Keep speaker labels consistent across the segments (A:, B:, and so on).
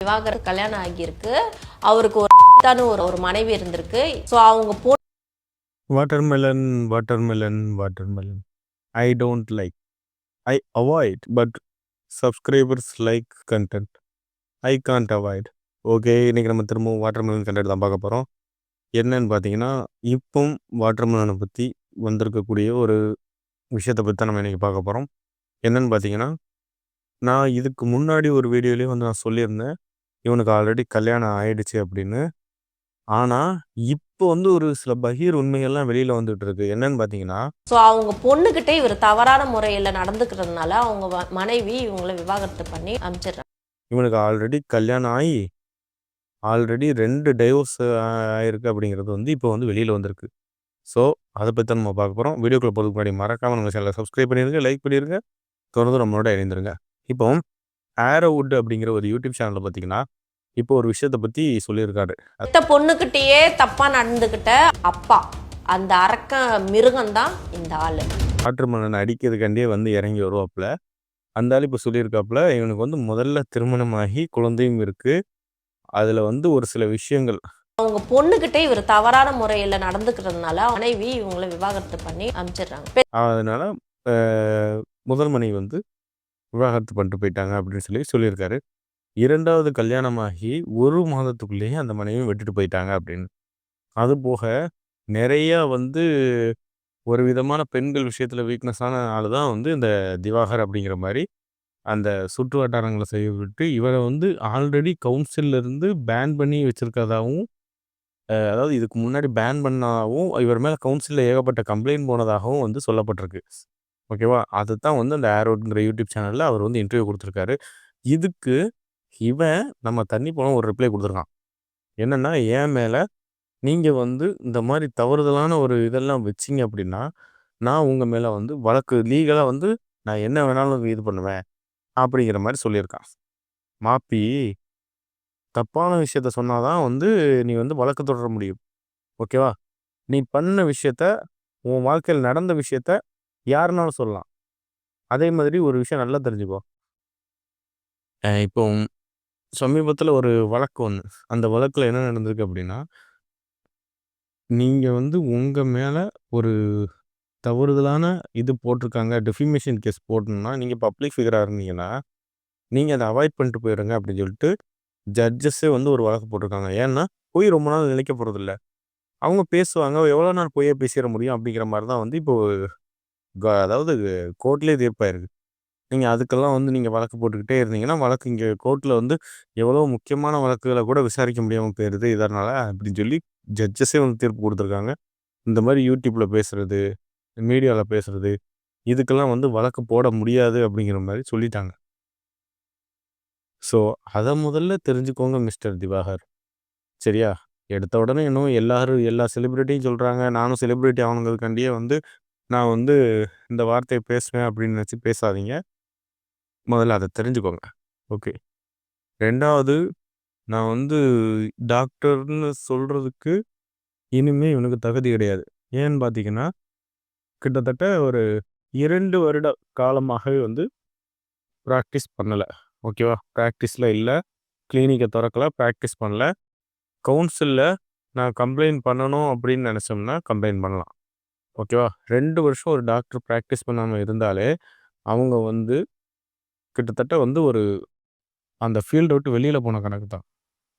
A: விவாகரத்து கல்யாணம் ஆகியிருக்கு. அவருக்கு ஒரு மனைவி இருந்திருக்கு. ஸோ அவங்க
B: Watermelon, watermelon, watermelon. I don't like. I avoid, but subscribers like content. I can't avoid. Okay, இன்னைக்கு நம்ம திரும்பவும் வாட்டர்மெலன் கண்டென்ட் தான் பார்க்க போகிறோம். என்னன்னு பார்த்தீங்கன்னா, இப்போ வாட்டர்மெலனை பற்றி வந்திருக்கக்கூடிய ஒரு விஷயத்தை பற்றி தான் நம்ம இன்றைக்கி பார்க்க போகிறோம். என்னன்னு பார்த்தீங்கன்னா, நான் இதுக்கு முன்னாடி ஒரு வீடியோலேயே வந்து நான் சொல்லியிருந்தேன், இவனுக்கு ஆல்ரெடி கல்யாணம் ஆயிடுச்சு அப்படின்னு. ஆனால் இப்போ வந்து ஒரு சில பகீர் உண்மைகள்லாம் வெளியில் வந்துட்டு இருக்கு. என்னன்னு பார்த்தீங்கன்னா,
A: ஸோ அவங்க பொண்ணுகிட்ட இவர் தவறான முறையில் நடந்துக்கிறதுனால அவங்க மனைவி இவங்களை விவாகரத்து பண்ணி அனுப்பிச்சிடுறாங்க.
B: இவனுக்கு ஆல்ரெடி கல்யாணம் ஆகி ஆல்ரெடி 2 டைவோர்ஸ் ஆயிருக்கு அப்படிங்கிறது வந்து இப்போ வந்து வெளியில் வந்திருக்கு. ஸோ அதை பற்றி தான் நம்ம பார்க்க போகிறோம். வீடியோக்குள்ளே போகிறதுக்கு முன்னாடி மறக்காமல் நம்ம சேனலை சப்ஸ்கிரைப் பண்ணிடுங்க, லைக் பண்ணிடுங்க, தொடர்ந்து நம்மளோட இணைந்துருங்க. இப்போ ஆரோவுட் அப்படிங்கிற ஒரு யூடியூப் சேனலில் பார்த்தீங்கன்னா, இப்போ ஒரு விஷயத்தை பற்றி சொல்லியிருக்காரு.
A: பொண்ணுகிட்டயே தப்பா நடந்துகிட்ட அப்பா, அந்த அரக்க மிருகம் தான் இந்த ஆளு.
B: வாட்டர்மெலன் அடிக்கிறதுக்காண்டியே வந்து இறங்கி வருவாப்புல. அந்த ஆள் இப்போ சொல்லியிருக்காப்புல, இவனுக்கு வந்து முதல்ல திருமணமாகி குழந்தையும் இருக்குது. அதில் வந்து ஒரு சில விஷயங்கள்
A: அவங்க பொண்ணுகிட்ட இவர் தவறான முறையில் நடந்துக்கிறதுனால மனைவி இவங்களை விவாகரத்து பண்ணி அனுப்பிச்சிடுறாங்க.
B: அதனால முதல் மனைவி வந்து விவாகரத்து பண்ணிட்டு போயிட்டாங்க அப்படின்னு சொல்லியிருக்காரு. 2வது கல்யாணமாகி 1 மாதத்துக்குள்ளேயே அந்த மனைவியும் விட்டுட்டு போயிட்டாங்க அப்படின்னு. அதுபோக நிறையா வந்து ஒரு விதமான பெண்கள் விஷயத்தில் வீக்னஸான ஆள் தான் வந்து இந்த திவாகர் அப்படிங்கிற மாதிரி அந்த சுற்று வட்டாரங்களை செய்ய விட்டு இவரை வந்து ஆல்ரெடி கவுன்சிலிருந்து பேன் பண்ணி வச்சுருக்கதாகவும், அதாவது இதுக்கு முன்னாடி பேன் பண்ணாகவும் இவர் மேலே கவுன்சிலில் ஏகப்பட்ட கம்ப்ளைண்ட் போனதாகவும் வந்து சொல்லப்பட்டிருக்கு. ஓகேவா? அதுதான் வந்து அந்த ஆரோட்ங்கிற யூடியூப் சேனலில் அவர் வந்து இன்டர்வியூ கொடுத்துருக்காரு. இதுக்கு இவன் நம்ம தண்ணி போன ஒரு ரிப்ளை கொடுத்துருக்கான். என்னென்னா, என் மேலே நீங்கள் வந்து இந்த மாதிரி தவறுதலான ஒரு இதெல்லாம் வச்சிங்க அப்படின்னா, நான் உங்கள் மேலே வந்து வழக்கு லீகலாக வந்து நான் என்ன வேணாலும் இது பண்ணுவேன் அப்படிங்கிற மாதிரி சொல்லியிருக்கான். மாப்பி தப்பான விஷயத்த சொன்னாதான் வந்து நீ வந்து வழக்கு தொடர முடியும். ஓகேவா? நீ பண்ண விஷயத்த, உன் வாழ்க்கையில் நடந்த விஷயத்த யாருனாலும் சொல்லலாம். அதே மாதிரி ஒரு விஷயம் நல்லா தெரிஞ்சுக்கோ. இப்போ சமீபத்தில் ஒரு வழக்கு ஒன்று, அந்த வழக்கில் என்ன நடந்திருக்கு அப்படின்னா, நீங்கள் வந்து உங்கள் மேலே ஒரு தவறுதலான இது போட்டிருக்காங்க, டெஃபிமேஷன் கேஸ் போடணும்னா, நீங்கள் பப்ளிக் ஃபிகராக இருந்தீங்கன்னா, நீங்கள் அதை அவாய்ட் பண்ணிட்டு போயிடுங்க அப்படின்னு சொல்லிட்டு ஜட்ஜஸே வந்து ஒரு வழக்கு போட்டிருக்காங்க. ஏன்னா, பொய் ரொம்ப நாள் நிலைக்க போகிறதில்ல. அவங்க பேசுவாங்க, எவ்வளோ நாள் பொய்யே பேசிட முடியும் அப்படிங்கிற மாதிரி தான் வந்து இப்போ அதாவது கோர்ட்லேயே தீர்ப்பாயிருக்கு. நீங்கள் அதுக்கெல்லாம் வந்து நீங்கள் வழக்கு போட்டுக்கிட்டே இருந்தீங்கன்னா, வழக்கு இங்கே கோர்ட்டில் வந்து எவ்வளோ முக்கியமான வழக்குகளை கூட விசாரிக்க முடியாமல் போயிடுது இதனால் அப்படின்னு சொல்லி ஜட்ஜஸே வந்து தீர்ப்பு கொடுத்துருக்காங்க. இந்த மாதிரி யூடியூப்பில் பேசுகிறது, மீடியாவில் பேசுகிறது, இதுக்கெல்லாம் வந்து வழக்கு போட முடியாது அப்படிங்கிற மாதிரி சொல்லிட்டாங்க. ஸோ அதை முதல்ல தெரிஞ்சுக்கோங்க மிஸ்டர் திவாகர். சரியா? எடுத்த உடனே இன்னும் எல்லா செலிப்ரிட்டியும் சொல்கிறாங்க, நானும் செலிப்ரிட்டி ஆகணுங்கிறதுக்காண்டியே வந்து நான் வந்து இந்த வார்த்தையை பேசுவேன் அப்படின்னு நினச்சி பேசாதீங்க. முதல்ல அதை தெரிஞ்சுக்கோங்க. ஓகே. 2வது, நான் வந்து டாக்டர்னு சொல்கிறதுக்கு இனிமேல் இவனுக்கு தகுதி கிடையாது. ஏன்னு பார்த்தீங்கன்னா, கிட்டத்தட்ட ஒரு 2 வருட காலமாகவே வந்து ப்ராக்டிஸ் பண்ணலை. ஓகேவா? ப்ராக்டிஸில் இல்லை, கிளினிக்கை திறக்கலை, ப்ராக்டிஸ் பண்ணல. கவுன்சிலில் நான் கம்ப்ளைண்ட் பண்ணணும் அப்படின்னு நினச்சோம்னா கம்ப்ளைண்ட் பண்ணலாம். ஓகேவா? 2 வருஷம் ஒரு டாக்டர் ப்ராக்டிஸ் பண்ணாமல் இருந்தாலே அவங்க வந்து கிட்டத்தட்ட வந்து ஒரு அந்த ஃபீல்டை விட்டு வெளியில் போன கணக்கு தான்.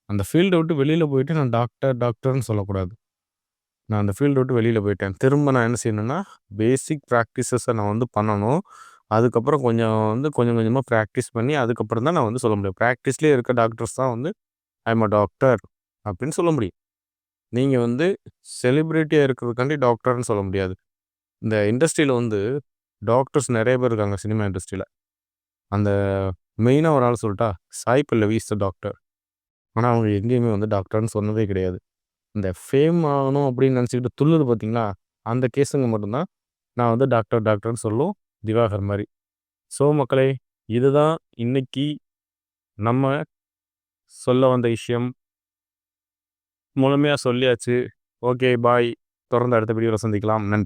B: அந்த ஃபீல்டை விட்டு வெளியில் போயிட்டு நான் டாக்டர்னு சொல்லக்கூடாது. நான் அந்த ஃபீல்டை விட்டு வெளியில் போயிட்டேன். திரும்ப நான் என்ன செய்யணும்னா, பேசிக் ப்ராக்டிசஸை நான் வந்து பண்ணணும். அதுக்கப்புறம் கொஞ்சம் கொஞ்சமாக ப்ராக்டிஸ் பண்ணி அதுக்கப்புறம் தான் நான் வந்து சொல்ல முடியும். ப்ராக்டிஸ்லேயே இருக்க டாக்டர்ஸ் தான் வந்து ஐ எம் அ டாக்டர் அப்படின்னு சொல்ல முடியும். நீங்கள் வந்து செலிப்ரிட்டியாக இருக்கிறதுக்காண்டி டாக்டர்னு சொல்ல முடியாது. இந்த இண்டஸ்ட்ரியில் வந்து டாக்டர்ஸ் நிறைய பேர் இருக்காங்க, சினிமா இண்டஸ்ட்ரியில். அந்த மெயினாக ஒரு ஆள் சொல்லிட்டா, Sai Pallavi is the doctor. ஆனால் அவங்க எங்கேயுமே வந்து டாக்டர்னு சொன்னதே கிடையாது. இந்த ஃபேம் ஆகணும் அப்படின்னு நினச்சிக்கிட்டு துள்ளுது பார்த்தீங்களா, அந்த கேஸுங்க மட்டும்தான் நான் வந்து டாக்டர்னு சொல்லும் திவாகர் மாதிரி. ஸோ மக்களே, இதுதான் இன்னைக்கு நம்ம சொல்ல வந்த விஷயம். முழுமையாக சொல்லியாச்சு. ஓகே, பாய். தொடர்ந்து அடுத்த வீடியோவில் சந்திக்கலாம். நன்றி.